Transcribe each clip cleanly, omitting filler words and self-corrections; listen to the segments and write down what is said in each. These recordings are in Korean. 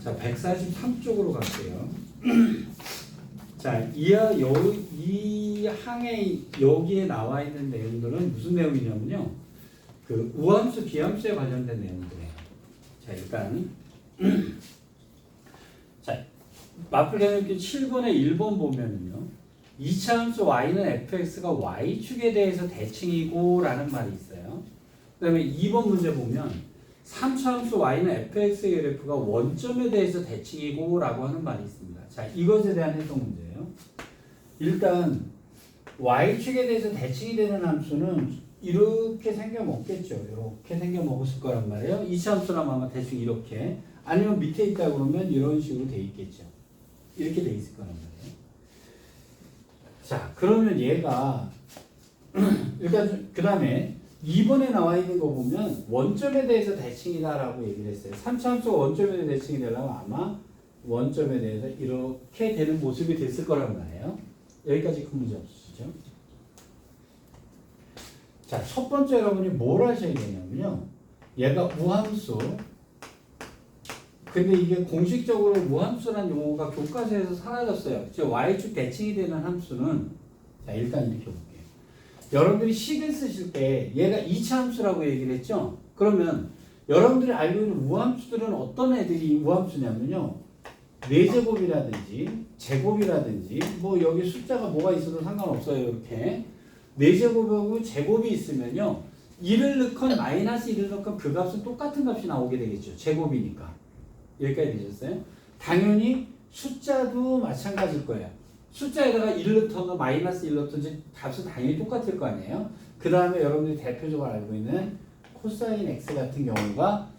자, 143쪽으로 갈게요. 자, 이 항에 여기에 나와 있는 내용들은 무슨 내용이냐면요. 그 우함수, 비함수에 관련된 내용들이에요. 자, 일단 자, 마플 개념기 7번에 1번 보면은요. 2차 함수 y는 fx가 y축에 대해서 대칭이고 라는 말이 있어요. 그 다음에 2번 문제 보면 3차 함수 y는 fx의 그래프가 원점에 대해서 대칭이고 라고 하는 말이 있습니다. 자, 이것에 대한 해석 문제예요. 일단 y축에 대해서 대칭이 되는 함수는 이렇게 생겨 먹겠죠. 이렇게 생겨 먹었을 거란 말이에요. 2차 함수라면 아마 대충 이렇게, 아니면 밑에 있다 그러면 이런 식으로 돼 있겠죠. 이렇게 돼 있을 거란 말이에요. 자, 그러면 얘가 일단 그 다음에 2번에 나와 있는 거 보면 원점에 대해서 대칭이다라고 얘기를 했어요. 3차 함수가 원점에 대해서 대칭이 되려면 아마 원점에 대해서 이렇게 되는 모습이 됐을 거란 말이에요. 여기까지 큰 문제 없으시죠? 자, 첫 번째 여러분이 뭘 하셔야 되냐면요. 얘가 우함수. 근데 이게 공식적으로 무함수라는 용어가 교과서에서 사라졌어요. 즉 y축 대칭이 되는 함수는, 자, 일단 이렇게 볼게요. 여러분들이 식을 쓰실 때 얘가 2차 함수라고 얘기를 했죠. 그러면 여러분들이 알고 있는 우함수들은 어떤 애들이 우함수냐면요. 4제곱이라든지 제곱이라든지 뭐 여기 숫자가 뭐가 있어도 상관없어요. 이렇게 4제곱하고 제곱이 있으면요. 1을 넣건 마이너스 1을 넣건 그 값은 똑같은 값이 나오게 되겠죠. 제곱이니까. 여기까지 되셨어요? 당연히 숫자도 마찬가지일 거예요. 숫자에다가 1 넣던 마이너스 1 넣던지 값은 당연히 똑같을 거 아니에요? 그 다음에 여러분들이 대표적으로 알고 있는 코사인 x 같은 경우가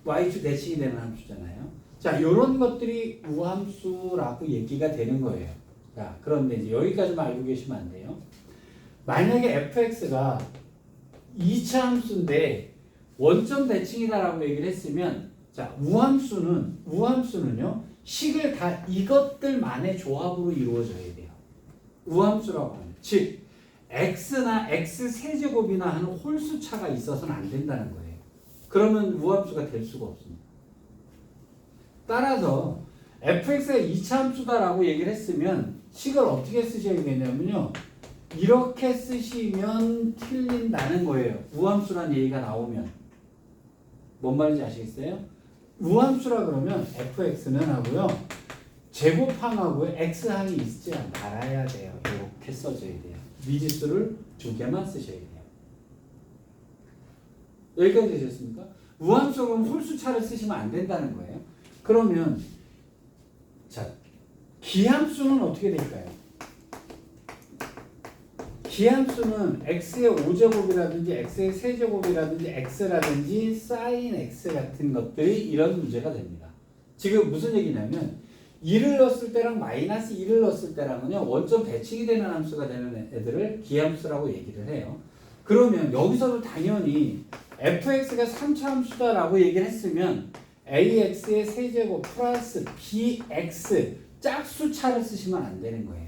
y축 대칭이 되는 함수잖아요. 자, 이런 것들이 우함수라고 얘기가 되는 거예요. 자, 그런데 이제 여기까지만 알고 계시면 안 돼요. 만약에 fx가 2차 함수인데 원점 대칭이다라고 얘기를 했으면, 자, 우함수는요, 식을 다 이것들만의 조합으로 이루어져야 돼요. 우함수라고 하면. 즉, x나 x 세제곱이나 하는 홀수차가 있어서는 안 된다는 거예요. 그러면 우함수가 될 수가 없습니다. 따라서 fx가 2차 함수다라고 얘기를 했으면 식을 어떻게 쓰셔야 되냐면요. 이렇게 쓰시면 틀린다는 거예요. 우함수란 얘기가 나오면. 뭔 말인지 아시겠어요? 우함수라 그러면 fx는 하고요. 제곱항하고 x항이 있지 말아야 돼요. 이렇게 써줘야 돼요. 미지수를 2개만 쓰셔야 돼요. 여기까지 되셨습니까? 우함수 그럼 홀수차를 쓰시면 안 된다는 거예요. 그러면 자, 기함수는 어떻게 될까요? 기함수는 x의 5제곱이라든지 x의 세제곱이라든지 x라든지 sin x 같은 것들이 이런 문제가 됩니다. 지금 무슨 얘기냐면 1을 넣었을 때랑 마이너스 1을 넣었을 때랑은요, 원점 대칭이 되는 함수가 되는 애들을 기함수라고 얘기를 해요. 그러면 여기서도 당연히 fx가 3차 함수다라고 얘기를 했으면 ax의 세제곱 플러스 bx 짝수차를 쓰시면 안 되는 거예요.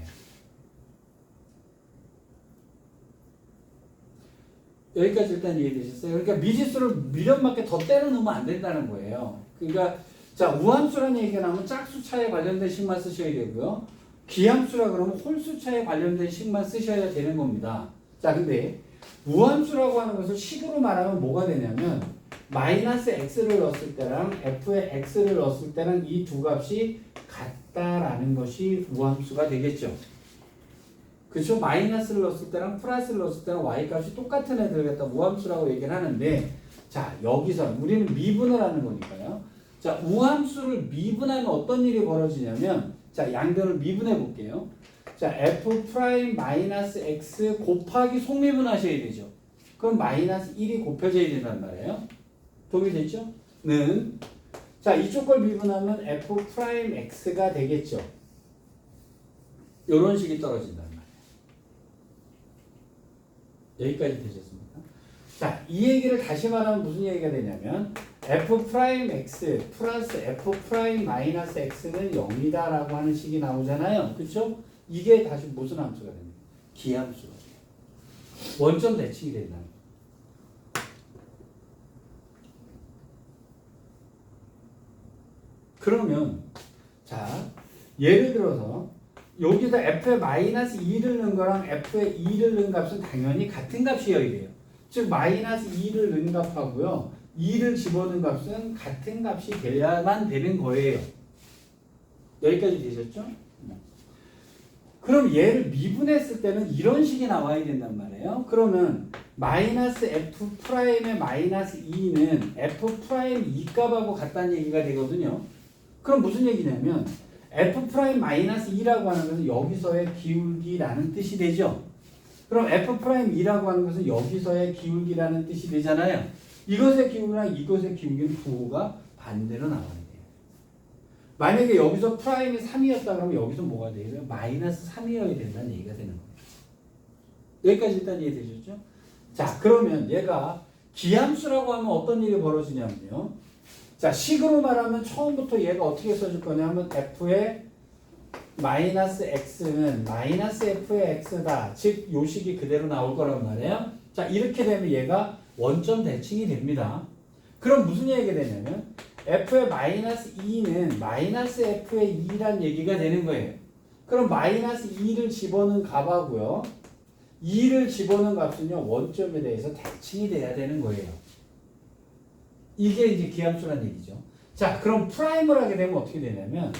여기까지 일단 이해되셨어요? 그러니까 미지수를 미련맞게 더 때려 넣으면 안 된다는 거예요. 그러니까 자, 우함수라는 얘기가 나오면 짝수차에 관련된 식만 쓰셔야 되고요. 기함수라 그러면 홀수차에 관련된 식만 쓰셔야 되는 겁니다. 자, 근데 우함수라고 하는 것을 식으로 말하면 뭐가 되냐면 마이너스 x를 넣었을 때랑 f의 x를 넣었을 때랑 이 두 값이 같다라는 것이 우함수가 되겠죠. 그렇죠? 마이너스를 넣었을 때랑 플러스를 넣었을 때랑 y값이 똑같은 애들 갖다 우함수라고 얘기를 하는데, 자, 여기서 우리는 미분을 하는 거니까요. 자, 우함수를 미분하면 어떤 일이 벌어지냐면, 자, 양변을 미분해 볼게요. 자, f 프라임 마이너스 x 곱하기 속미분 하셔야 되죠. 그럼 마이너스 1이 곱해져야 된단 말이에요. 동의됐죠? 는, 자, 이쪽 걸 미분하면 f 프라임 x가 되겠죠. 요런 식이 떨어진단 말이에요. 여기까지 되셨습니까? 자, 이 얘기를 다시 말하면 무슨 얘기가 되냐면 f 프라임 x 플러스 f 프라임 마이너스 x는 0이다 라고 하는 식이 나오잖아요. 그렇죠? 이게 다시 무슨 함수가 됩니까? 기함수가 돼요. 원점 대칭이 된다는 거예요. 그러면 자 예를 들어서 여기다 f에 마이너스 2를 넣은 거랑 f에 2를 넣은 값은 당연히 같은 값이어야 돼요. 즉 마이너스 2를 넣은 값하고요 2를 집어넣은 값은 같은 값이 돼야만 되는 거예요. 여기까지 되셨죠? 그럼 얘를 미분했을 때는 이런 식이 나와야 된단 말이에요. 그러면 마이너스 f 프라임의 마이너스 2는 f 프라임 2값하고 같다는 얘기가 되거든요. 그럼 무슨 얘기냐면 f 프라임 마이너스 2라고 하는 것은 여기서의 기울기라는 뜻이 되죠. 그럼 f 프라임 2라고 하는 것은 여기서의 기울기라는 뜻이 되잖아요. 이것의 기울기랑 이것의 기울기는 부호가 반대로 나와야 돼요. 만약에 여기서 프라임이 3이었다 그러면 여기서 뭐가 돼요? 마이너스 3이어야 된다는 얘기가 되는 거예요. 여기까지 일단 이해되셨죠? 자, 그러면 얘가 기함수라고 하면 어떤 일이 벌어지냐면요. 자, 식으로 말하면 처음부터 얘가 어떻게 써줄 거냐면 f의 마이너스 x는 마이너스 f의 x다. 즉, 요 식이 그대로 나올 거란 말이에요. 자, 이렇게 되면 얘가 원점 대칭이 됩니다. 그럼 무슨 얘기가 되냐면 f의 마이너스 2는 마이너스 f의 2란 얘기가 되는 거예요. 그럼 마이너스 2를 집어넣은 값하고요. 2를 집어넣은 값은요. 원점에 대해서 대칭이 돼야 되는 거예요. 이게 이제 기함수란 얘기죠. 자, 그럼 프라임을 하게 되면 어떻게 되냐면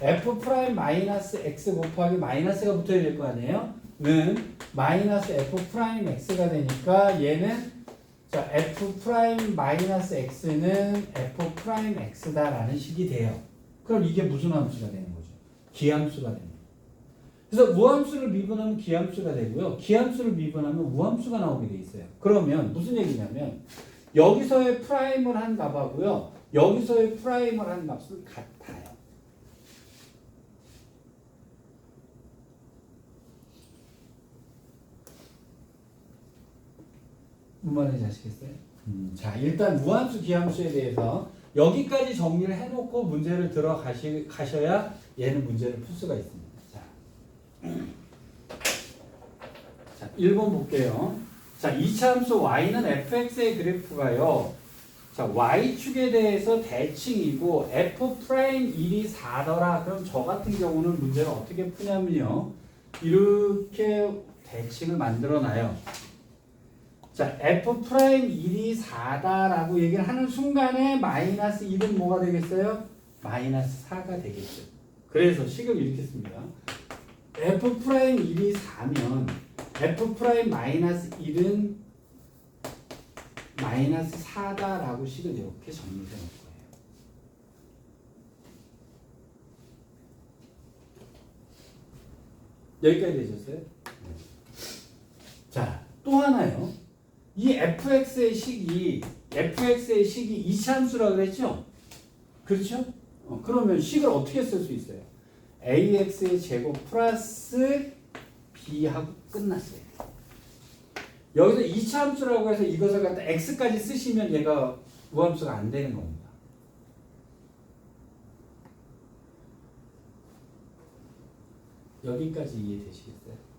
f 프라임 마이너스 x 곱하기 마이너스가 붙어야 될 거 아니에요? 는 마이너스 f 프라임 x가 되니까 얘는 자, f 프라임 마이너스 x는 f 프라임 x다라는 식이 돼요. 그럼 이게 무슨 함수가 되는 거죠? 기함수가 됩니다. 그래서 무함수를 미분하면 기함수가 되고요. 기함수를 미분하면 우함수가 나오게 돼 있어요. 그러면 무슨 얘기냐면 여기서의 프라임을 한 값하고요. 여기서의 프라임을 한 값은 같아요. 무슨 말인지 아시겠어요? 자, 일단 무함수 기함수에 대해서 여기까지 정리를 해놓고 문제를 들어가셔야 얘는 문제를 풀 수가 있습니다. 자, 1번 볼게요. 자, 2차 함수 y는 fx의 그래프가요. 자, y축에 대해서 대칭이고 f 프라임 1이 4더라. 그럼 저 같은 경우는 문제를 어떻게 푸냐면요. 이렇게 대칭을 만들어 놔요. 자, f 프라임 1이 4다라고 얘기를 하는 순간에 마이너스 1은 뭐가 되겠어요? 마이너스 4가 되겠죠. 그래서 식을 이렇게 씁니다. f 프라임 1이 4면 f 프라임 마이너스 1은 마이너스 4다라고 식을 이렇게 정리해 놓을 거예요. 여기까지 되셨어요? 자, 또 하나요. 이 fx의 식이 2차 함수라고 그랬죠? 그렇죠? 그러면 식을 어떻게 쓸 수 있어요? ax의 제곱 플러스 b하고 끝났어요. 여기서 2차 함수라고 해서 이것을 갖다 x까지 쓰시면 얘가 무함수가 안 되는 겁니다. 여기까지 이해되시겠어요?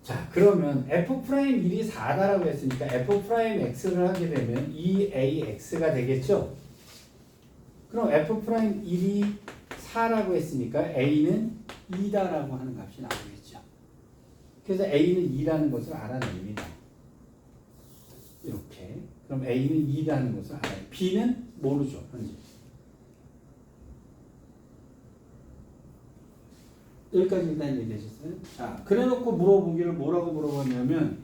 자, 그러면 f 프라임 1이 4다라고 했으니까 f 프라임 x를 하게 되면 2ax가 되겠죠? 그럼 f 프라임 1이 4라고 했으니까 a는 2다라고 하는 값이 나오겠죠. 그래서 a는 2라는 것을 알아냅니다. 이렇게. 그럼 a는 2라는 것을 알아요. b는 모르죠, 현재. 여기까지 일단 이해되셨어요? 자, 그래놓고 물어보기를 뭐라고 물어봤냐면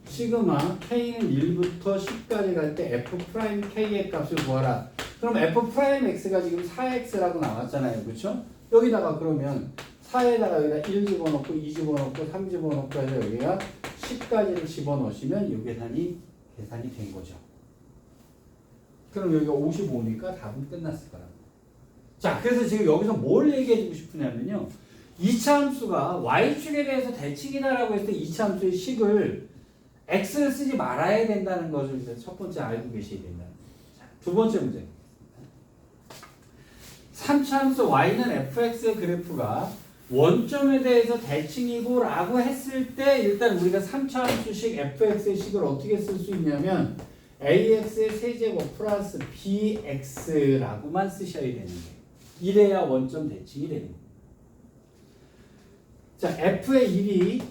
시그마 k는 1부터 10까지 갈 때 f 프라임 k의 값을 구하라. 그럼 f 프라임 x가 지금 4x라고 나왔잖아요, 그렇죠? 여기다가 그러면 4에다가 여기다 1 집어넣고 2 집어넣고 3 집어넣고 해서 여기가 10까지를 집어넣으시면 이 계산이 된 거죠. 그럼 여기가 55니까 답은 끝났을 거라고. 자, 그래서 지금 여기서 뭘 얘기해주고 싶으냐면요. 2차 함수가 y축에 대해서 대칭이다라고 했을 때 2차 함수의 식을 x를 쓰지 말아야 된다는 것을 이제 첫 번째 알고 계셔야 된다는 거죠. 자, 두 번째 문제. 3차 함수 y는 fx의 그래프가 원점에 대해서 대칭이고 라고 했을 때 일단 우리가 3차 함수식 fx의 식을 어떻게 쓸 수 있냐면 AX의 세제곱 플러스 BX라고만 쓰셔야 되는 거예요. 이래야 원점 대칭이 되는 거예요. 자, F의 1이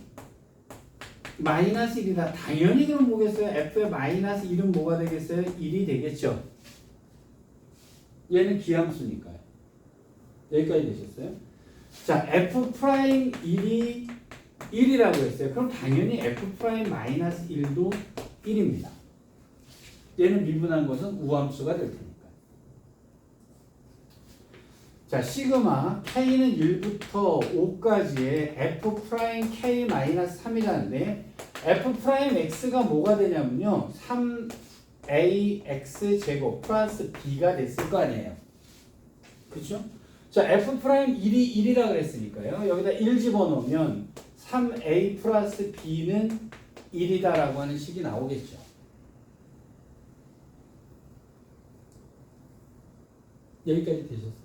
마이너스 1이다. 당연히 그럼 뭐겠어요? F의 마이너스 1은 뭐가 되겠어요? 1이 되겠죠. 얘는 기함수니까요. 여기까지 되셨어요? 자, F 프라임 1이 1이라고 했어요. 그럼 당연히 F 프라임 마이너스 1도 1입니다. 얘는 미분한 것은 우함수가 될 테니까. 자, 시그마 K는 1부터 5까지의 F 프라임 K 마이너스 3이라는데 F 프라임 X가 뭐가 되냐면요. 3AX 제곱 플러스 B가 됐을 거 아니에요. 그렇죠? 자, F 프라임 1이 1이라 그랬으니까요. 여기다 1 집어넣으면 3A 플러스 B는 1이다라고 하는 식이 나오겠죠. 여기까지 되셨어요.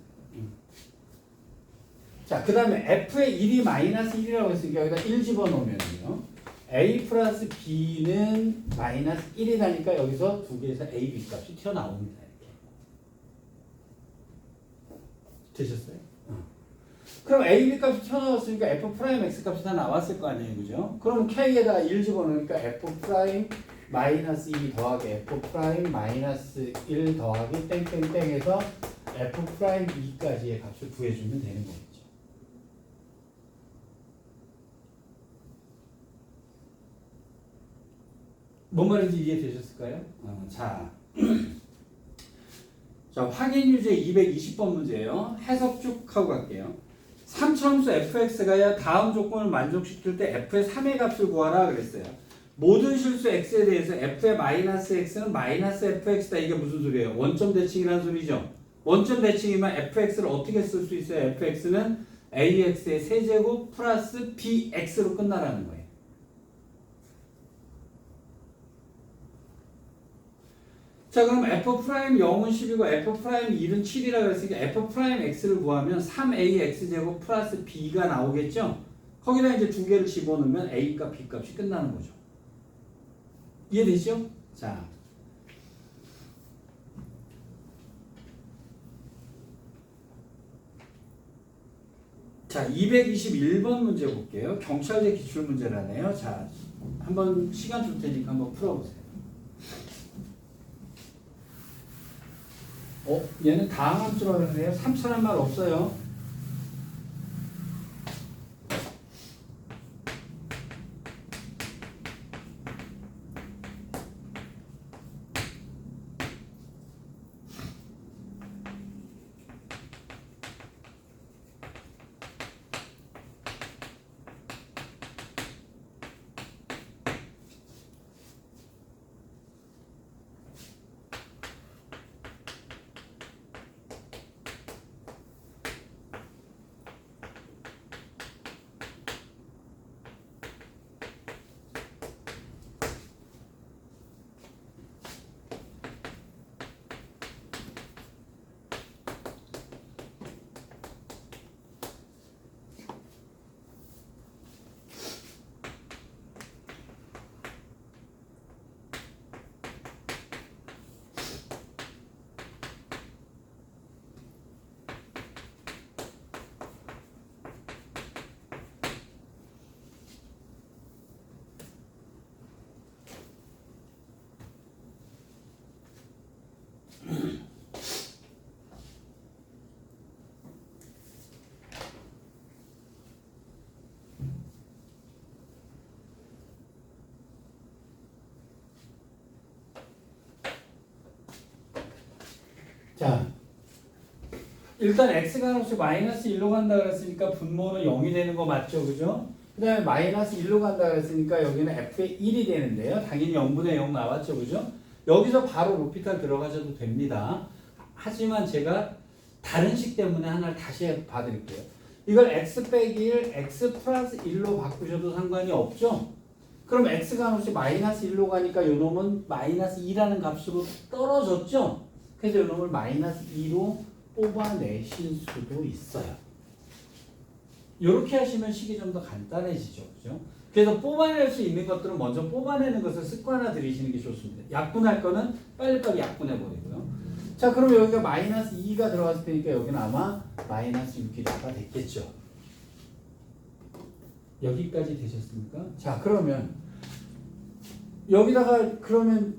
자, 그 다음에 F의 1이 마이너스 1이라고 했으니까 여기다 1 집어넣으면요. A 플러스 B는 마이너스 1이라니까 여기서 두 개에서 A, B 값이 튀어나옵니다. 이렇게. 되셨어요? 그럼 A, B 값이 튀어나왔으니까 F 프라임 X 값이 다 나왔을 거 아니에요. 그죠? 그럼 K에다가 1 집어넣으니까 F 프라임 마이너스 2 더하기 F 프라임 마이너스 1 더하기 땡땡땡에서 F 프라임 2까지의 값을 구해주면 되는 거겠죠. 뭔 말인지 이해되셨을까요? 자, 자, 확인 유제 220번 문제예요. 해석 쭉 하고 갈게요. 3차함수 fx가 다음 조건을 만족시킬 때 f의 3의 값을 구하라 그랬어요. 모든 실수 x에 대해서 f의 마이너스 x는 마이너스 fx다. 이게 무슨 소리예요? 원점 대칭이라는 소리죠. 원점 대칭이면 fx를 어떻게 쓸 수 있어요? fx는 ax의 세제곱 플러스 bx로 끝나라는 거예요. 자, 그럼 f 프라임 0은 10이고 f 프라임 1은 7이라고 했으니까 f 프라임 x를 구하면 3ax 제곱 플러스 b가 나오겠죠? 거기다 이제 두 개를 집어넣으면 a 값, b 값이 끝나는 거죠. 이해되시죠? 자, 자, 221번 문제 볼게요. 경찰대 기출 문제라네요. 자, 한번 시간 줄 테니까 한번 풀어보세요. 얘는 다음 함수라고 그러네요. 3차란 말 없어요. 자, 일단 x가 혹시 마이너스 1로 간다 그랬으니까 분모는 0이 되는 거 맞죠? 그죠? 그 다음에 마이너스 1로 간다 그랬으니까 여기는 f의 1이 되는데요. 당연히 0분의 0 나왔죠? 그죠? 여기서 바로 로피탈 들어가셔도 됩니다. 하지만 제가 다른 식 때문에 하나를 다시 봐드릴게요. 이걸 x 빼기 1, x 플러스 1로 바꾸셔도 상관이 없죠? 그럼 x가 혹시 마이너스 1로 가니까 요 놈은 마이너스 2라는 값으로 떨어졌죠? 그래서 요 놈을 마이너스 2로 뽑아내실 수도 있어요. 이렇게 하시면 식이 좀 더 간단해지죠. 그죠? 그래서 뽑아낼 수 있는 것들은 먼저 뽑아내는 것을 습관화 들이시는 게 좋습니다. 약분할 거는 빨리빨리 약분해버리고요. 자, 그럼 여기가 마이너스 2가 들어갔을 테니까 여기는 아마 마이너스 6기가 됐겠죠. 여기까지 되셨습니까? 자, 그러면 여기다가 그러면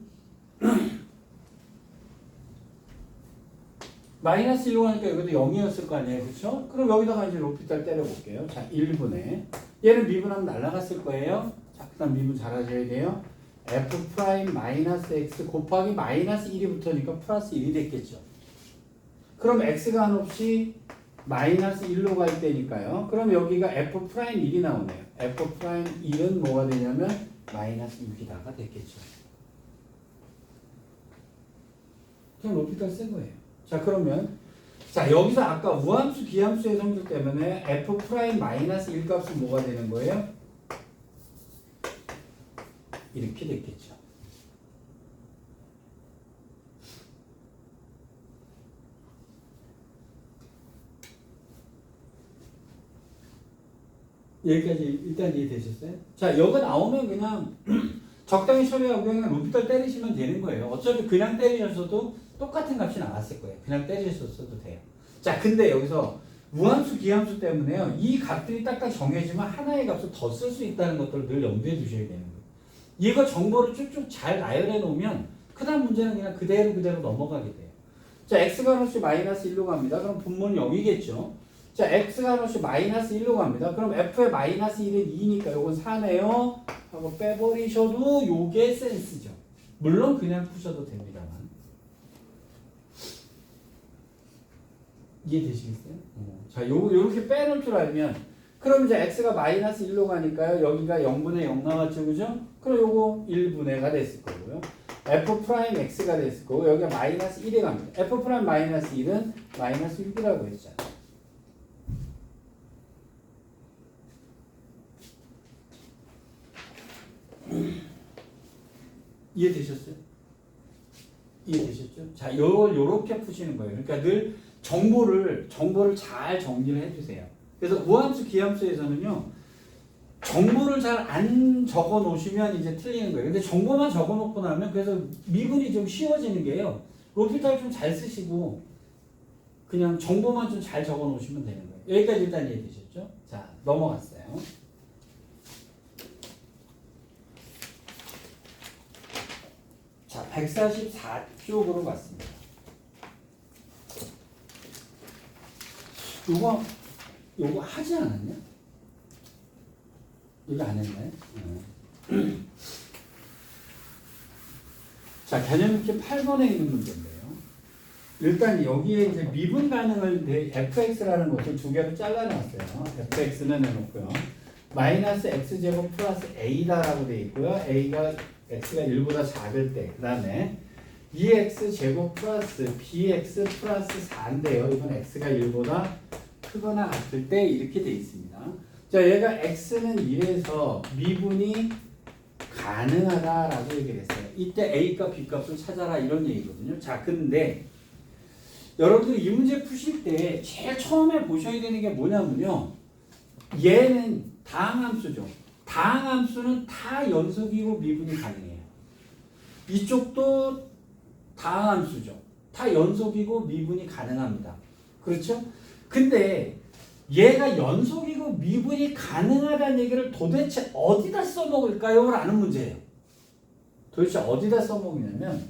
마이너스 1로 하니까 여기도 0이었을 거 아니에요. 그렇죠? 그럼 여기다가 이제 로피탈 때려볼게요. 자, 1분의 얘는 미분하면 날아갔을 거예요. 자, 그 다음 미분 잘 하셔야 돼요. f 프라임 마이너스 x 곱하기 마이너스 1이 붙으니까 플러스 1이 됐겠죠. 그럼 x가 한없이 마이너스 1로 갈 때니까요. 그럼 여기가 f 프라임 1이 나오네요. f 프라임 1은 뭐가 되냐면 마이너스 6이다가 됐겠죠. 그냥 로피탈 쓴 거예요. 자, 그러면 자, 여기서 아까 우함수 기함수의 성질 때문에 f 프라임 마이너스 1 값은 뭐가 되는 거예요? 이렇게 됐겠죠. 여기까지 일단 이해되셨어요? 자, 여기 나오면 그냥 적당히 처리하고 그냥 루피탈 때리시면 되는 거예요. 어차피 그냥 때리셨어도 똑같은 값이 나왔을 거예요. 그냥 때리셨어도 돼요. 자, 근데 여기서 무함수, 기함수 때문에요. 이 값들이 딱딱 정해지면 하나의 값을 더 쓸 수 있다는 것들을 늘 염두에 두셔야 되는 거예요. 이거 정보를 쭉쭉 잘 나열해 놓으면 그 다음 문제는 그냥 그대로 넘어가게 돼요. 자, x가 한없이 마이너스 1로 갑니다. 그럼 분모는 0이겠죠. 자, x가 한없이 마이너스 1로 갑니다. 그럼 f의 마이너스 1은 2니까 요건 4네요. 하고 빼버리셔도 요게 센스죠. 물론 그냥 푸셔도 됩니다만. 이해되시겠어요? 자, 요렇게 빼놓을 줄 알면 그럼 이제 x가 마이너스 1로 가니까요. 여기가 0분의 0 나왔죠. 그죠? 그럼 요거 1분의가 됐을 거고요. f 프라임 x가 됐을 거고 여기가 마이너스 1에 갑니다. f 프라임 마이너스 1은 마이너스 6이라고 했잖아요. 이해되셨어요? 이해되셨죠? 자, 요렇게 푸시는 거예요. 그러니까 늘 정보를 잘 정리를 해주세요. 그래서 우함수, 기함수에서는요, 정보를 잘 안 적어 놓으시면 이제 틀리는 거예요. 근데 정보만 적어 놓고 나면 그래서 미분이 좀 쉬워지는 게요. 로피탈 좀 잘 쓰시고 그냥 정보만 좀 잘 적어 놓으시면 되는 거예요. 여기까지 일단 이해되셨죠? 자, 넘어갔어요. 자, 144쪽으로 갔습니다. 요거 하지 않았냐? 이거 안 했나요? 자, 개념 있게 8번에 있는 문제인데요. 일단 여기에 이제 미분 가능을 fx라는 것을 두 개로 잘라놨어요. fx는 해놓고요. 마이너스 x제곱 플러스 a다라고 되어 있고요. a가 x가 1보다 작을 때, 그 다음에 2x 제곱 플러스 bx 플러스 4인데요. 이건 x가 1보다 크거나 같을 때 이렇게 되어 있습니다. 자, 얘가 x는 1에서 미분이 가능하다라고 얘기를 했어요. 이때 a값, b값을 찾아라 이런 얘기거든요. 자, 근데 여러분들 이 문제 푸실 때 제일 처음에 보셔야 되는 게 뭐냐면요. 얘는 다항함수죠. 다항함수는 다 연속이고 미분이 가능해요. 이쪽도 다항함수죠. 다 연속이고 미분이 가능합니다. 그렇죠? 근데 얘가 연속이고 미분이 가능하다는 얘기를 도대체 어디다 써먹을까요? 라는 문제예요. 도대체 어디다 써먹냐면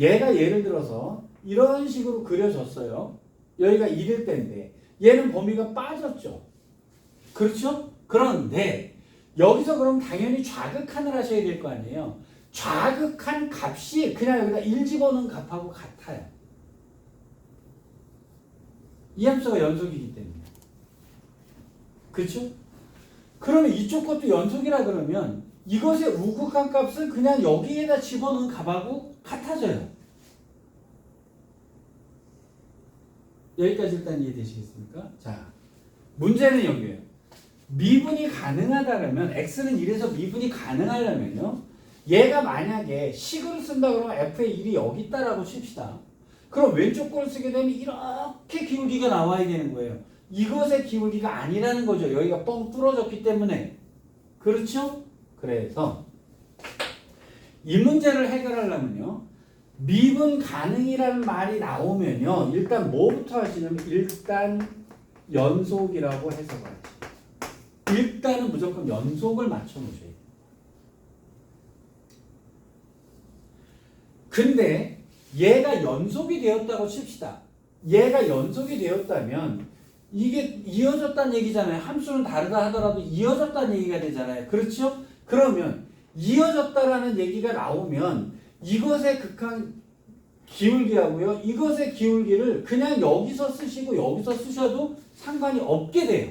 얘가 예를 들어서 이런 식으로 그려졌어요. 여기가 1일 때인데 얘는 범위가 빠졌죠. 그렇죠? 그런데 여기서 그럼 당연히 좌극한을 하셔야 될 거 아니에요. 좌극한 값이 그냥 여기다 1 집어넣은 값하고 같아요. 이 함수가 연속이기 때문에. 그렇죠? 그러면 이쪽 것도 연속이라 그러면 이것의 우극한 값은 그냥 여기에다 집어넣은 값하고 같아져요. 여기까지 일단 이해되시겠습니까? 자, 문제는 여기에요. 미분이 가능하다면 x는 1에서 미분이 가능하려면요. 얘가 만약에 식으로 쓴다 그러면 f의 1이 여기 있다라고 칩시다. 그럼 왼쪽 걸 쓰게 되면 이렇게 기울기가 나와야 되는 거예요. 이것의 기울기가 아니라는 거죠. 여기가 뻥 뚫어졌기 때문에. 그렇죠? 그래서 이 문제를 해결하려면요. 미분 가능이라는 말이 나오면요. 일단 뭐부터 하시냐면 일단 연속이라고 해석을 하죠. 일단은 무조건 연속을 맞춰 놓으셔야 돼요. 근데 얘가 연속이 되었다고 칩시다. 얘가 연속이 되었다면 이게 이어졌다는 얘기잖아요. 함수는 다르다 하더라도 이어졌다는 얘기가 되잖아요. 그렇죠? 그러면 이어졌다라는 얘기가 나오면 이것의 극한 기울기하고요. 이것의 기울기를 그냥 여기서 쓰시고 여기서 쓰셔도 상관이 없게 돼요.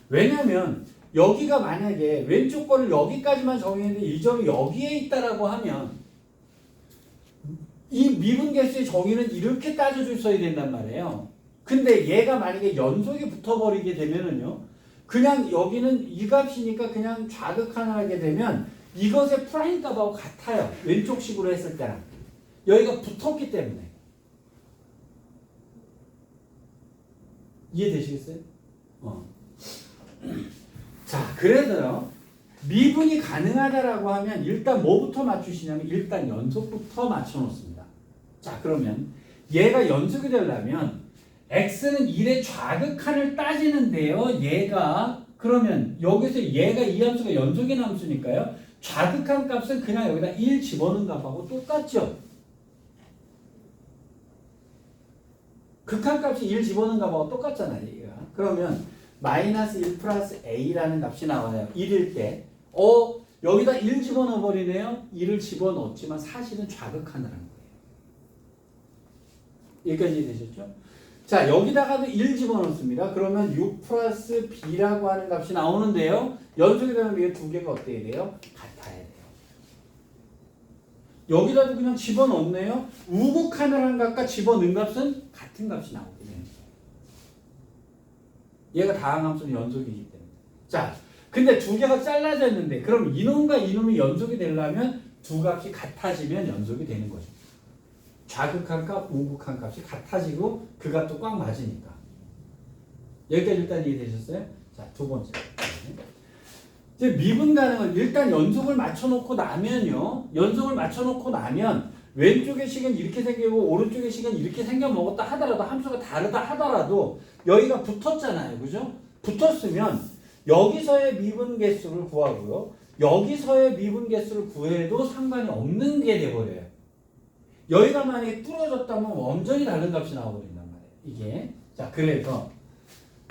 왜냐하면 여기가 만약에 왼쪽 거를 여기까지만 정의했는데 이 점이 여기에 있다라고 하면 이 미분 개수의 정의는 이렇게 따져줄 써야 된단 말이에요. 근데 얘가 만약에 연속이 붙어버리게 되면은요. 그냥 여기는 이 값이니까 그냥 좌극하게 되면 이것의 프라임 값하고 같아요. 왼쪽 식으로 했을 때랑. 여기가 붙었기 때문에. 이해되시겠어요? 자, 그래서요. 미분이 가능하다라고 하면 일단 뭐부터 맞추시냐면 일단 연속부터 맞춰 놓습니다. 자, 그러면 얘가 연속이 되려면 x는 1의 좌극한을 따지는데요. 얘가 그러면 여기서 얘가 이 함수가 연속인 함수니까요. 좌극한 값은 그냥 여기다 1 집어넣은 값하고 똑같죠. 극한 값이 1 집어넣은 값하고 똑같잖아요. 얘가. 그러면 마이너스 1 플러스 a라는 값이 나와요. 1일 때. 여기다 1 집어넣어 버리네요. 1을 집어넣었지만 사실은 좌극한을 한 거예요. 여기까지 되셨죠? 자, 여기다가도 1 집어넣습니다. 그러면 6 플러스 b라고 하는 값이 나오는데요. 연속이 되면 이게 두 개가 어때야 돼요? 같아야 돼요. 여기다도 그냥 집어넣네요. 우극한을 한 값과 집어넣은 값은 같은 값이 나오게 됩니다. 얘가 다항함수는 연속이기 때문에. 자, 근데 두 개가 잘라져 있는데 그럼 이놈과 이놈이 연속이 되려면 두 값이 같아지면 연속이 되는 거죠. 좌극한 값, 우극한 값이 같아지고 그 값도 꽉 맞으니까. 여기까지 일단 이해되셨어요? 자, 두 번째. 이제 미분 가능은 일단 연속을 맞춰놓고 나면요. 연속을 맞춰놓고 나면 왼쪽의 식은 이렇게 생기고 오른쪽의 식은 이렇게 생겨 먹었다 하더라도 함수가 다르다 하더라도 여기가 붙었잖아요. 그죠? 붙었으면 여기서의 미분 개수를 구하고요. 여기서의 미분 개수를 구해도 상관이 없는 게 돼버려요. 여기가 만약에 뚫어졌다면 완전히 다른 값이 나와버린단 말이에요. 이게. 자, 그래서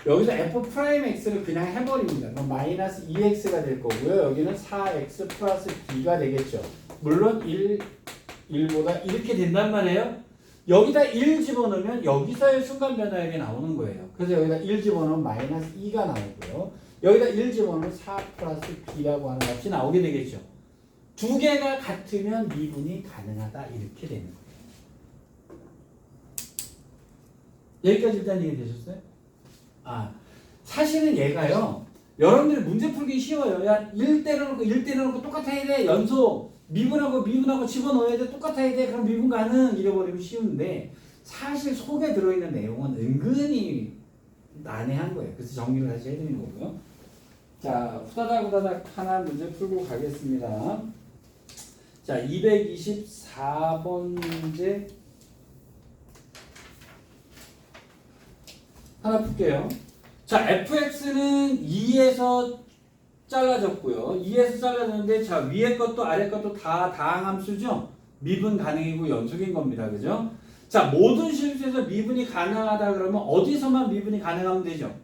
여기서 f'x를 그냥 해버립니다. 그럼 마이너스 2x가 될 거고요. 여기는 4x 플러스 b가 되겠죠. 물론 1보다 이렇게 된단 말이에요. 여기다 1 집어넣으면 여기서의 순간 변화액이 나오는 거예요. 그래서 여기다 1 집어넣으면 마이너스 2가 나오고요. 여기다 1 집어넣으면 4 플러스 b라고 하는 값이 나오게 되겠죠. 두 개가 같으면 미분이 가능하다 이렇게 되는 거예요. 여기까지 일단 이해되셨어요? 사실은 얘가요. 여러분들이 문제 풀기 쉬워요. 야, 1 때려놓고 똑같아야 돼. 연속. 미분하고 집어넣어야 돼. 똑같아야 돼. 그럼 미분 가능. 이래버리면 쉬운데 사실 속에 들어있는 내용은 은근히 난해한 거예요. 그래서 정리를 다시 해드리는 거고요. 자, 후다닥 하나 문제 풀고 가겠습니다. 자, 224번 문제 하나 풀게요. 자, fx는 2에서 잘라졌고요. 2에서 잘라졌는데 자, 위에 것도 아래 것도 다 다항함수죠. 미분 가능이고 연속인 겁니다. 그죠? 자, 모든 실수에서 미분이 가능하다 그러면 어디서만 미분이 가능하면 되죠?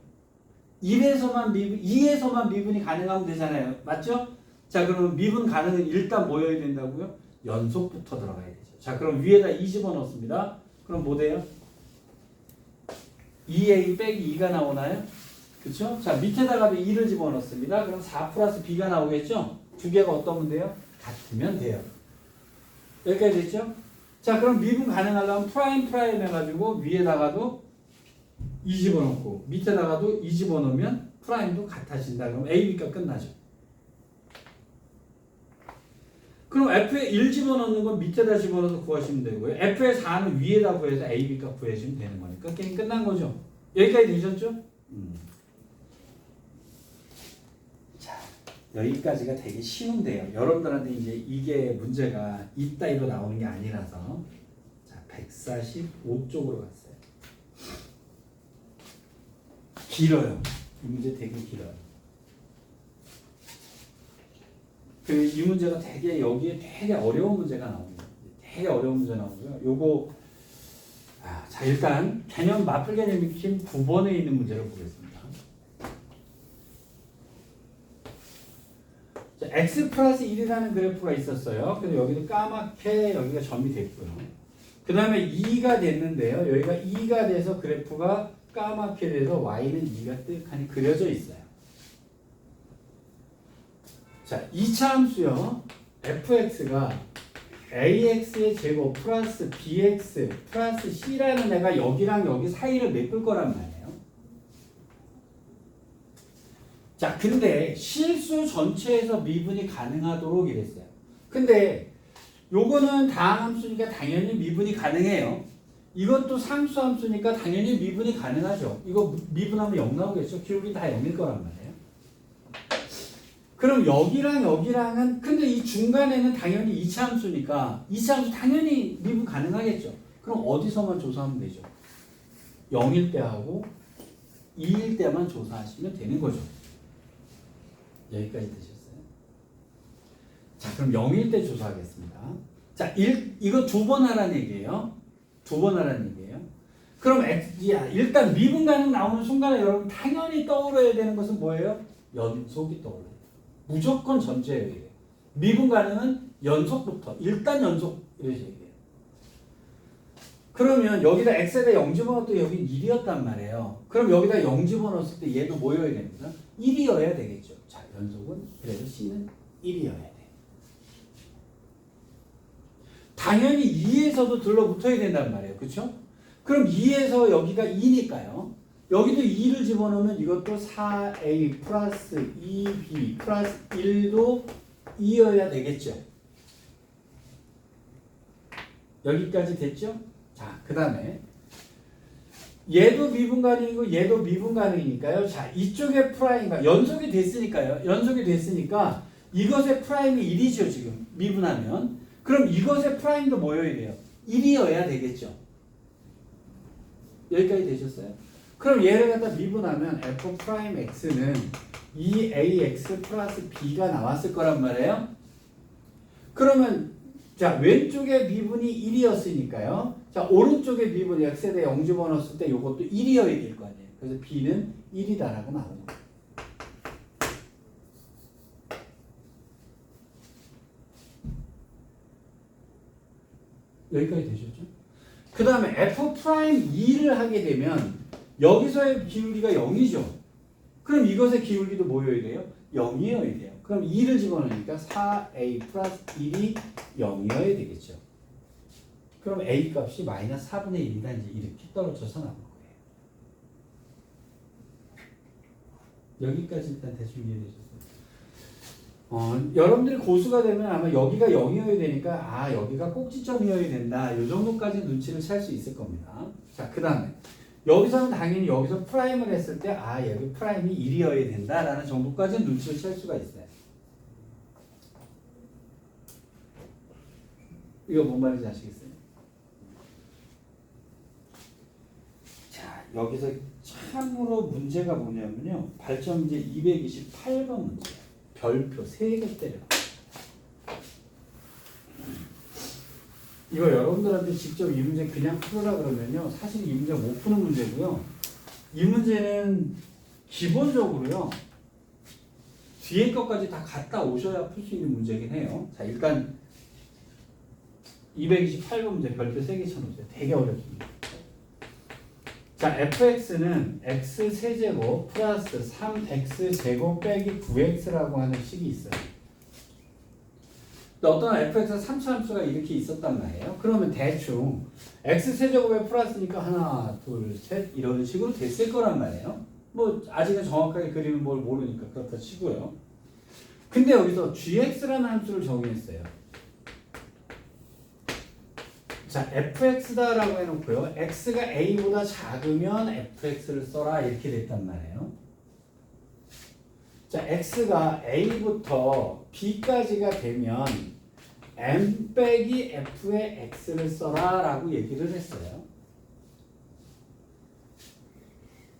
2에서만 미분이 가능하면 되잖아요. 맞죠? 자, 그러면 미분 가능은 일단 뭐여야 된다고요? 연속부터 들어가야 되죠. 자, 그럼 위에다 2 집어넣습니다. 그럼 뭐 돼요? 2a 빼기 2가 나오나요? 그쵸? 자, 밑에다가도 2를 집어넣습니다. 그럼 4 플러스 b가 나오겠죠? 두 개가 어떠면 돼요? 같으면 돼요. 여기까지 됐죠? 자, 그럼 미분 가능하려면 프라임 해가지고 위에다가도 2 집어넣고 밑에다가도 2 집어넣으면 프라임도 같아진다. 그럼 a, b가 끝나죠. 그럼 f에 1 집어넣는 건 밑에다 집어넣어서 구하시면 되고요. f의 4는 위에다 구해서 a, b값 구해주면 되는 거니까 게임 끝난 거죠. 여기까지 되셨죠? 여기까지가 되게 쉬운데요. 여러분들한테 이제 이게 문제가 이따위로 나오는 게 아니라서 자 145쪽으로 갔어요. 길어요. 이 문제 되게 길어요. 이 문제가 되게 여기에 되게 어려운 문제가 나옵니다. 되게 어려운 문제 나오고요. 요거 자 일단 개념 마플 개념 익힘 9번에 있는 문제를 보겠습니다. 자, x 플러스 1이라는 그래프가 있었어요. 그래서 여기도 까맣게 여기가 점이 됐고요. 그 다음에 2가 됐는데요. 여기가 2가 돼서 그래프가 까맣게 돼서 y는 2가 뜩하니 그려져 있어요. 자, 2차 함수요. fx가 ax의 제곱 플러스 bx 플러스 c라는 애가 여기랑 여기 사이를 메꿀 거란 말이에요. 자, 근데 실수 전체에서 미분이 가능하도록 이랬어요. 근데 요거는 다항함수니까 당연히 미분이 가능해요. 이것도 상수함수니까 당연히 미분이 가능하죠. 이거 미분하면 0 나오겠죠. 기울기 다 0일 거란 말이에요. 그럼 여기랑 여기랑은 근데 이 중간에는 당연히 2차 함수니까 2차 함수 당연히 미분 가능하겠죠. 그럼 어디서만 조사하면 되죠? 0일 때 하고 2일 때만 조사하시면 되는 거죠. 여기까지 되셨어요? 자, 그럼 0일 때 조사하겠습니다. 자, 이거 2번 하라는 얘기예요. 2번 하라는 얘기예요. 그럼 일단 미분 가능 나오는 순간에 여러분 당연히 떠올려야 되는 것은 뭐예요? 연속이 떠올라요. 무조건 전제예요. 미분 가능은 연속부터 일단 연속 이렇게 얘기해요. 그러면 여기다 x에다 0 집어넣어도 여기 1이었단 말이에요. 그럼 여기다 0 집어넣었을 때 얘도 뭐여야 됩니다? 1이어야 되겠죠. 자, 연속은 그래서 c는 1이어야 돼. 당연히 2에서도 들러붙어야 된단 말이에요. 그렇죠? 그럼 2에서 여기가 2니까요. 여기도 2를 집어넣으면 이것도 4a 플러스 2b 플러스 1도 2여야 되겠죠. 여기까지 됐죠? 자, 그 다음에 얘도 미분 가능이고 얘도 미분 가능이니까요. 자, 이쪽에 프라임과 연속이 됐으니까요. 연속이 됐으니까 이것의 프라임이 1이죠. 지금 미분하면. 그럼 이것의 프라임도 뭐여야 돼요? 1이어야 되겠죠. 여기까지 되셨어요? 그럼 얘를 갖다 미분하면 f 프라임 x는 2ax 플러스 b가 나왔을 거란 말이에요. 그러면 자, 왼쪽에 미분이 1이었으니까요. 자, 오른쪽에 미분 x에 대해 0 집어넣었을 때 이것도 1이어야 될 거 아니에요. 그래서 b는 1이다라고 나오는 거예요. 여기까지 되셨죠? 그 다음에 f 프라임 2를 하게 되면 여기서의 기울기가 0이죠. 그럼 이것의 기울기도 뭐여야 돼요? 0이어야 돼요. 그럼 2를 집어넣으니까 4a 플러스 1이 0이어야 되겠죠. 그럼 a 값이 마이너스 4분의 1이다. 이제 이렇게 떨어져서 나올 거예요. 여기까지 일단 대충 이해되셨어요? 여러분들이 고수가 되면 아마 여기가 0이어야 되니까 여기가 꼭지점이어야 된다. 이 정도까지 눈치를 챌 수 있을 겁니다. 자, 그 다음에 여기서는 당연히 여기서 프라임을 했을 때 여기 프라임이 1이어야 된다라는 정도까지는 눈치를 챌 수가 있어요. 이거 뭔 말인지 아시겠어요? 자, 여기서 참으로 문제가 뭐냐면요. 발전 문제 228번 문제예요. 별표 3개 때려. 이거 여러분들한테 직접 이 문제 그냥 풀으라 그러면요. 사실 이 문제 못 푸는 문제고요. 이 문제는 기본적으로요. 뒤에 것까지 다 갖다 오셔야 풀 수 있는 문제긴 해요. 자, 일단 228번 문제 별표 3개 쳐놓으세요. 되게 어렵습니다. 자, fx는 x 세제곱 플러스 3x 제곱 빼기 9x라고 하는 식이 있어요. 어떤 fx가 3차 함수가 이렇게 있었단 말이에요. 그러면 대충 x 세제곱에 플러스니까 하나, 둘, 셋 이런 식으로 됐을 거란 말이에요. 뭐 아직은 정확하게 그림을 뭘 모르니까 그렇다 치고요. 근데 여기서 gx라는 함수를 정의했어요. 자, fx다라고 해놓고요. x가 a보다 작으면 fx를 써라 이렇게 됐단 말이에요. 자, x가 a부터 b까지가 되면 m 빼기 f의 x를 써라 라고 얘기를 했어요.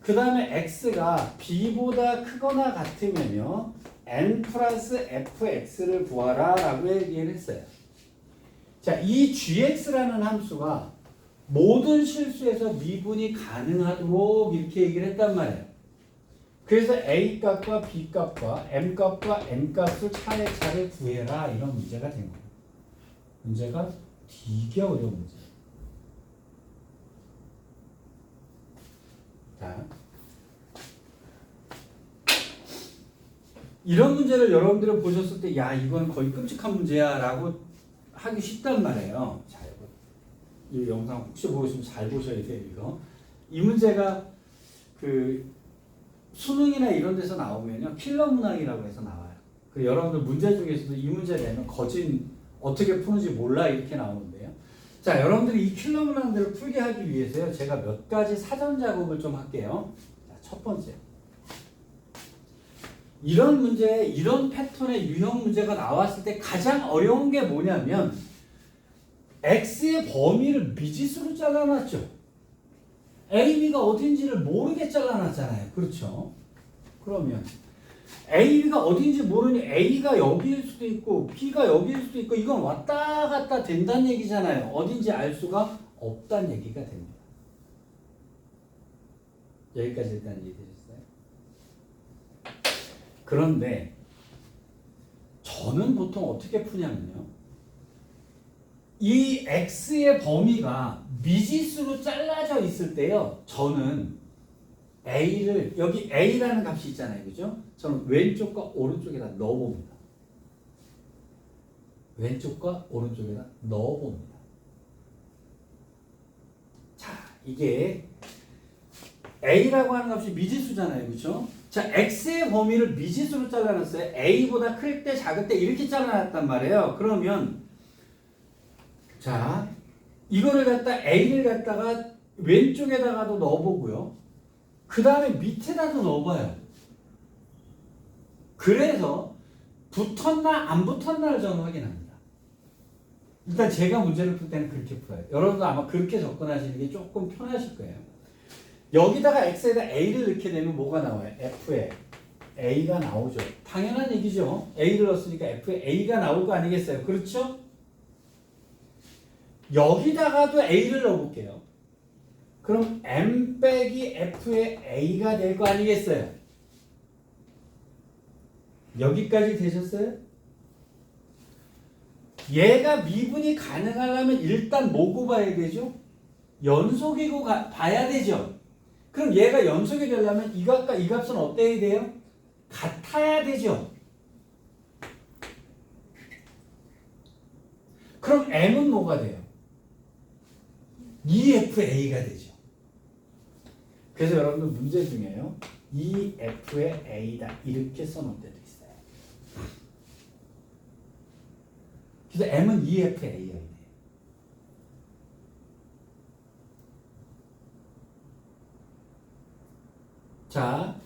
그 다음에 x가 b보다 크거나 같으면요 n 플러스 fx를 구하라 라고 얘기를 했어요. 자, 이 gx라는 함수가 모든 실수에서 미분이 가능하도록 이렇게 얘기를 했단 말이에요. 그래서 a 값과 b 값과 m 값과 n 값을 차례차례 구해라 이런 문제가 된 거예요. 문제가 되게 어려운 문제. 자, 이런 문제를 여러분들이 보셨을 때, 야, 이건 거의 끔찍한 문제야 라고 하기 쉽단 말이에요. 자, 이 영상 혹시 보시면 잘 보셔야 돼요, 이거. 이 문제가 그 수능이나 이런 데서 나오면요, 킬러 문항이라고 해서 나와요. 그 여러분들 문제 중에서도 이 문제 내면 거진 어떻게 푸는지 몰라 이렇게 나오는데요. 자, 여러분들이 이 킬러 문항들을 풀게 하기 위해서요, 제가 몇 가지 사전 작업을 좀 할게요. 자, 첫 번째. 이런 문제, 이런 패턴의 유형 문제가 나왔을 때 가장 어려운 게 뭐냐면 x의 범위를 미지수로 잘라놨죠. a, b가 어딘지를 모르게 잘라놨잖아요. 그렇죠? 그러면 a, b가 어딘지 모르니 a가 여기일 수도 있고 b가 여기일 수도 있고 이건 왔다 갔다 된다는 얘기잖아요. 어딘지 알 수가 없다는 얘기가 됩니다. 여기까지 일단 이해되셨어요? 그런데 저는 보통 어떻게 푸냐면요. 이 x의 범위가 미지수로 잘라져 있을 때요. 저는 a를 여기 a라는 값이 있잖아요. 그죠? 저는 왼쪽과 오른쪽에다 넣어봅니다. 왼쪽과 오른쪽에다 넣어봅니다. 자, 이게 a라고 하는 값이 미지수잖아요. 그죠? 자, x의 범위를 미지수로 잘라놨어요. a보다 클 때, 작을 때 이렇게 잘라놨단 말이에요. 그러면 자, 이거를 갖다 a를 갖다가 왼쪽에다가도 넣어보고요. 그 다음에 밑에다도 넣어봐요. 그래서 붙었나 안 붙었나를 저는 확인합니다. 일단 제가 문제를 풀 때는 그렇게 풀어요. 여러분도 아마 그렇게 접근하시는 게 조금 편하실 거예요. 여기다가 x에다 a를 넣게 되면 뭐가 나와요? f에 a가 나오죠. 당연한 얘기죠. a를 넣었으니까 f에 a가 나올 거 아니겠어요? 그렇죠? 여기다가도 a를 넣어볼게요. 그럼 m 빼기 f의 a가 될 거 아니겠어요? 여기까지 되셨어요? 얘가 미분이 가능하려면 일단 뭐 곱아야 되죠? 연속이고 봐야 되죠? 그럼 얘가 연속이 되려면 이 값과 이 값은 어때야 돼요? 같아야 되죠? 그럼 m은 뭐가 돼요? 2fa가 되죠. 그래서 여러분들 문제 중에요. 2f의 a다 이렇게 써놓을 때도 있어요. 그래서 m은 2f의 a여야 돼요. 자,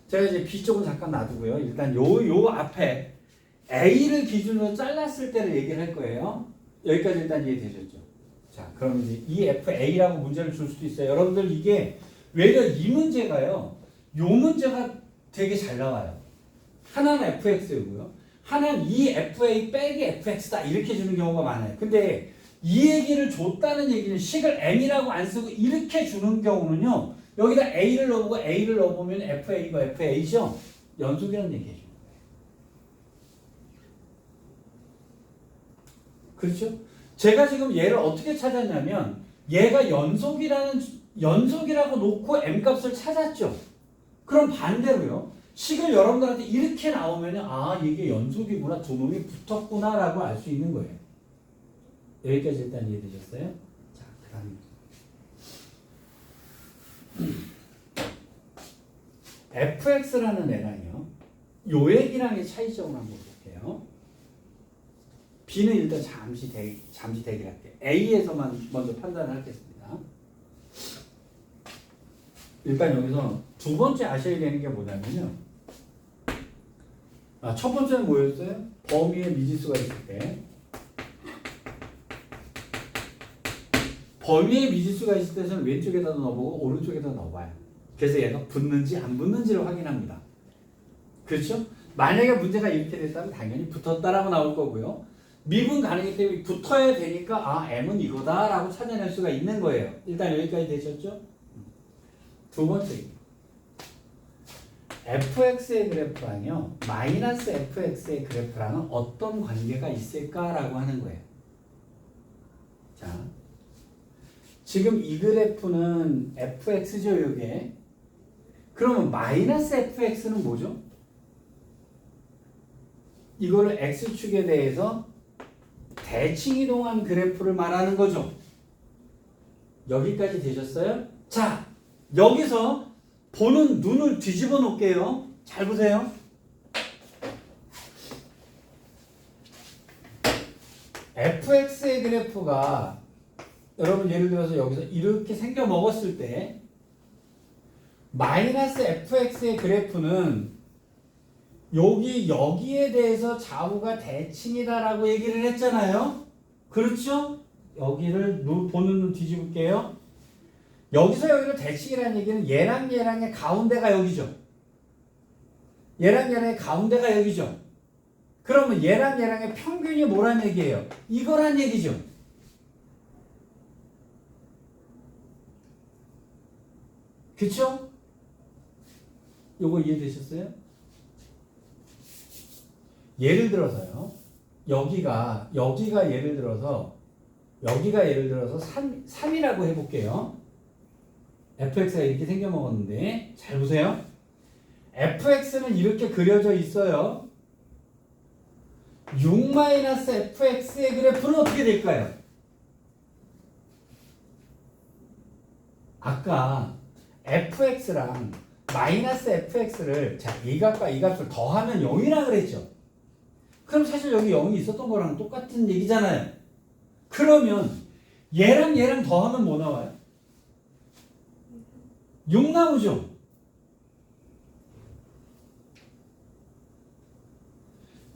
제가 이제 b 쪽은 잠깐 놔두고요. 일단 요 앞에 a를 기준으로 잘랐을 때를 얘기를 할 거예요. 여기까지 일단 이해되셨죠? 자, 그럼 이제 EFA라고 문제를 줄 수도 있어요. 여러분들 이게 외려 이 문제가요. 요 문제가 되게 잘 나와요. 하나는 fx이고요. 하나는 EFA 빼기 fx다 이렇게 주는 경우가 많아요. 근데 이 얘기를 줬다는 얘기는 식을 m이라고 안 쓰고 이렇게 주는 경우는요. 여기다 a를 넣어보고 a를 넣어보면 fa가 fa죠. 연속이라는 얘기죠. 그렇죠? 제가 지금 얘를 어떻게 찾았냐면 얘가 연속이라고 놓고 m 값을 찾았죠. 그럼 반대로요. 식을 여러분들한테 이렇게 나오면 아 이게 연속이구나 두 놈이 붙었구나 라고 알 수 있는 거예요. 여기까지 일단 이해되셨어요? 자, 그 다음 fx라는 애랑요. 요 얘기랑의 차이점을 한번 볼게요. b는 일단 잠시 대기할게요. a에서만 먼저 판단을 하겠습니다. 일단 여기서 두 번째 아셔야 되는 게 뭐냐면요. 첫 번째는 뭐였어요? 범위에 미지수가 있을 때. 범위에 미지수가 있을 때는 왼쪽에다 넣어보고 오른쪽에다 넣어봐요. 그래서 얘가 붙는지 안 붙는지를 확인합니다. 그렇죠? 만약에 문제가 이렇게 됐다면 당연히 붙었다라고 나올 거고요. 미분 가능이기 때문에 붙어야 되니까 m은 이거다라고 찾아낼 수가 있는 거예요. 일단 여기까지 되셨죠? 두 번째 fx의 그래프랑요 마이너스 fx의 그래프랑은 어떤 관계가 있을까라고 하는 거예요. 자, 지금 이 그래프는 fx죠, 이게. 그러면 마이너스 fx는 뭐죠? 이거를 x축에 대해서 대칭이동한 그래프를 말하는 거죠. 여기까지 되셨어요? 자, 여기서 보는 눈을 뒤집어 놓을게요. 잘 보세요. fx의 그래프가 여러분 예를 들어서 여기서 이렇게 생겨 먹었을 때 마이너스 fx의 그래프는 여기에 대해서 좌우가 대칭이다라고 얘기를 했잖아요. 그렇죠? 여기를 보는 눈 뒤집을게요. 여기서 여기로 대칭이라는 얘기는 얘랑 얘랑의 가운데가 여기죠. 얘랑 얘랑의 가운데가 여기죠. 그러면 얘랑 얘랑의 평균이 뭐란 얘기예요? 이거란 얘기죠. 그쵸? 요거 이해되셨어요? 예를 들어서요. 여기가 예를 들어서 3이라고 해볼게요. fx가 이렇게 생겨 먹었는데 잘 보세요. fx는 이렇게 그려져 있어요. 6-fx의 그래프는 어떻게 될까요? 아까 fx랑 마이너스 fx를 자, 이 값과 이 값을 더하면 0이라 그랬죠. 그럼 사실 여기 0이 있었던 거랑 똑같은 얘기잖아요. 그러면 얘랑 더하면 뭐 나와요? 6 나오죠.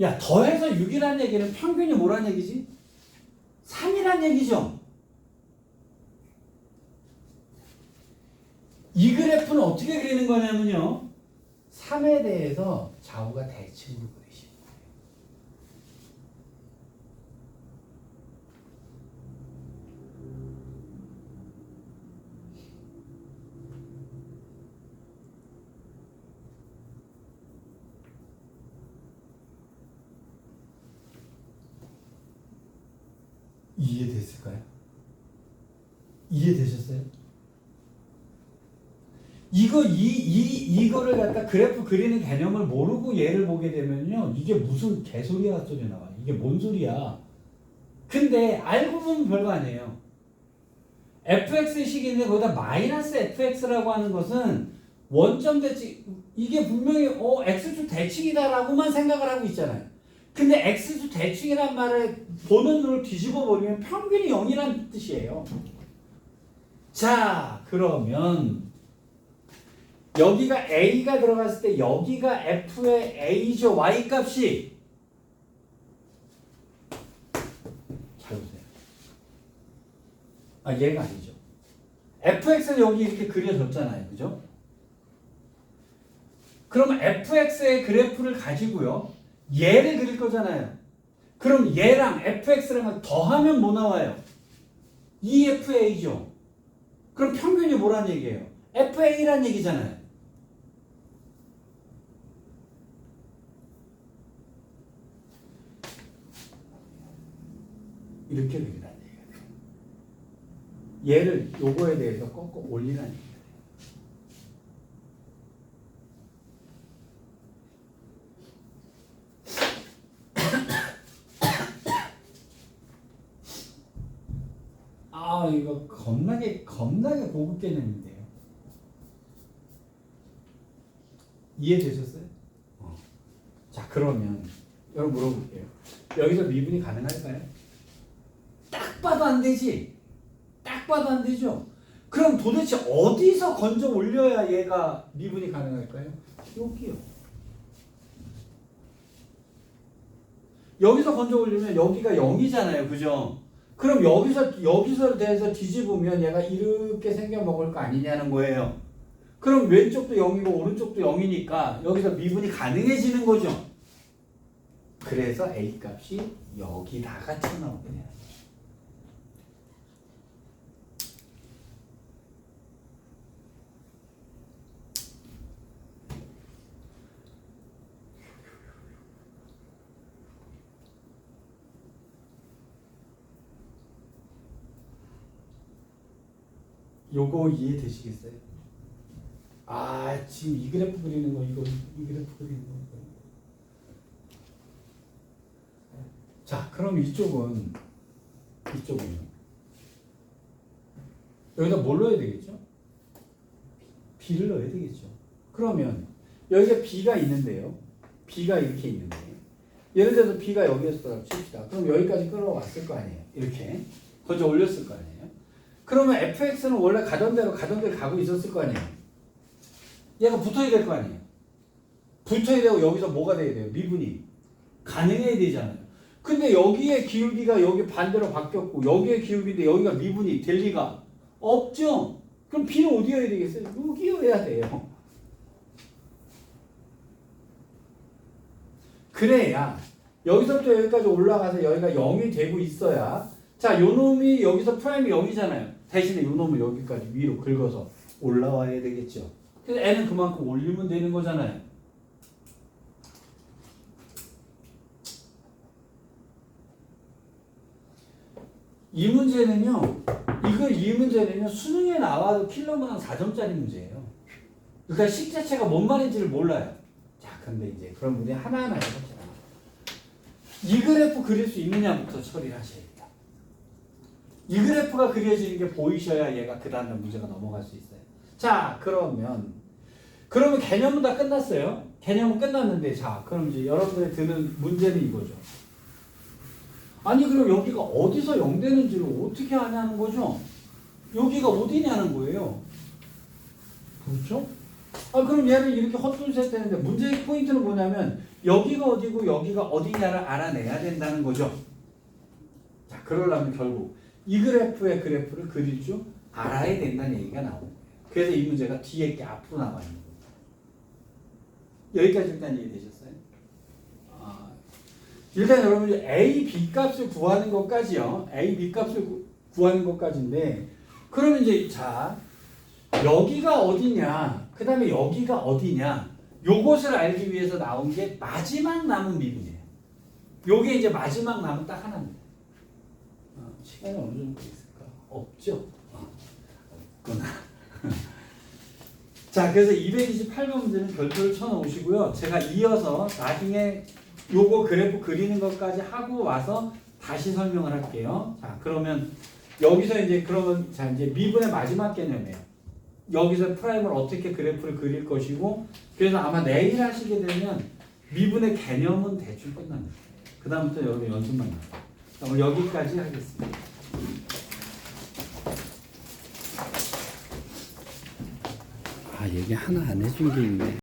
야, 더해서 6이란 얘기는 평균이 뭐란 얘기지? 3이란 얘기죠. 이 그래프는 어떻게 그리는 거냐면요. 3에 대해서 좌우가 대칭으로 그리시는 거예요. 이해됐을까요? 이해되셨어요? 이거를 갖다 그래프 그리는 개념을 모르고 얘를 보게 되면요. 이게 무슨 개소리야 소리 나와. 이게 뭔 소리야. 근데 알고 보면 별거 아니에요. fx식인데 거기다 마이너스 fx라고 하는 것은 원점 대칭, 이게 분명히 x축 대칭이다라고만 생각을 하고 있잖아요. 근데 x축 대칭이란 말을 보는 눈을 뒤집어 버리면 평균이 0이라는 뜻이에요. 자, 그러면 여기가 a가 들어갔을 때 여기가 f의 a죠. y 값이. 잘 보세요. 얘가 아니죠. fx는 여기 이렇게 그려졌잖아요. 그죠? 그러면 fx의 그래프를 가지고요. 얘를 그릴 거잖아요. 그럼 얘랑 fx랑 더하면 뭐 나와요? EFA죠. 그럼 평균이 뭐란 얘기예요? FA란 얘기잖아요. 이렇게 그리라는 얘기예요. 얘를 요거에 대해서 꺾어 올리라는 얘기예요. 이거 겁나게 고급 개념인데요. 이해되셨어요? 자, 그러면 여러분 물어볼게요. 여기서 미분이 가능할까요? 딱 봐도 안 되지. 딱 봐도 안 되죠. 그럼 도대체 어디서 건져 올려야 얘가 미분이 가능할까요? 여기요. 여기서 건져 올리면 여기가 0이잖아요. 그죠? 그럼 여기서 대해서 뒤집으면 얘가 이렇게 생겨 먹을 거 아니냐는 거예요. 그럼 왼쪽도 0이고 오른쪽도 0이니까 여기서 미분이 가능해지는 거죠. 그래서 A 값이 여기다가 튀어나오게 돼요. 요거 이해되시겠어요? 아, 지금 이 그래프 그리는 거, 이 그래프 그리는 거. 자, 그럼 이쪽은요. 여기다 뭘 넣어야 되겠죠? B를 넣어야 되겠죠. 그러면 여기가 B가 있는데요. B가 이렇게 있는데 예를 들어서 B가 여기였다고 칩시다. 그럼 여기까지 끌어왔을 거 아니에요. 이렇게 건져 올렸을 거 아니에요. 그러면 fx는 원래 가던 대로 가고 있었을 거 아니에요. 얘가 붙어야 될 거 아니에요. 붙어야 되고 여기서 뭐가 돼야 돼요? 미분이 가능해야 되잖아요. 근데 여기에 기울기가 여기 반대로 바뀌었고 여기에 기울기인데 여기가 미분이 될 리가 없죠. 그럼 B는 어디여야 되겠어요? 여기여야 돼요. 그래야 여기서부터 여기까지 올라가서 여기가 0이 되고 있어야 자, 요 놈이 여기서 프라임이 0이잖아요. 대신에 요 놈을 여기까지 위로 긁어서 올라와야 되겠죠. 그래서 n은 그만큼 올리면 되는 거잖아요. 이 문제는요. 이 문제는요. 수능에 나와도 킬러문항 4점짜리 문제예요. 그러니까 식 자체가 뭔 말인지를 몰라요. 자, 근데 이제 그런 문제 하나하나 해봅시다. 이 그래프 그릴 수 있느냐부터 처리를 하셔야 돼요. 이 그래프가 그려지는 게 보이셔야 얘가 그 다음에 문제가 넘어갈 수 있어요. 자, 그러면 개념은 다 끝났어요. 개념은 끝났는데 자, 그럼 이제 여러분들이 드는 문제는 이거죠. 아니 그럼 여기가 어디서 0 되는지를 어떻게 아냐는 거죠. 여기가 어디냐는 거예요. 그렇죠? 아, 그럼 얘를 이렇게 헛돈셋 되는데 문제의 포인트는 뭐냐면 여기가 어디고 여기가 어디냐를 알아내야 된다는 거죠. 자, 그러려면 결국 이 그래프의 그래프를 그릴 줄 알아야 된다는 얘기가 나오는 거예요. 그래서 이 문제가 뒤에 게 앞으로 나와 있는 거예요. 여기까지 일단 이해되셨어요? 일단 여러분 A, B 값을 구하는 것까지요. A, B 값을 구하는 것까지인데 그러면 이제 자 여기가 어디냐 그 다음에 여기가 어디냐 요것을 알기 위해서 나온 게 마지막 남은 미분이에요. 요게 이제 마지막 남은 딱 하나입니다. 시간이 어느 정도 있을까? 없죠? 없구나. 자, 그래서 228번 문제는 별표를 쳐놓으시고요. 제가 이어서 나중에 요거 그래프 그리는 것까지 하고 와서 다시 설명을 할게요. 자, 그러면 여기서 이제 자, 이제 미분의 마지막 개념이에요. 여기서 프라임을 어떻게 그래프를 그릴 것이고, 그래서 아마 내일 하시게 되면 미분의 개념은 대충 끝납니다. 그 다음부터 여러분 연습만 나요. 오늘 여기까지 하겠습니다. 얘기 하나 안 해준 게 있네.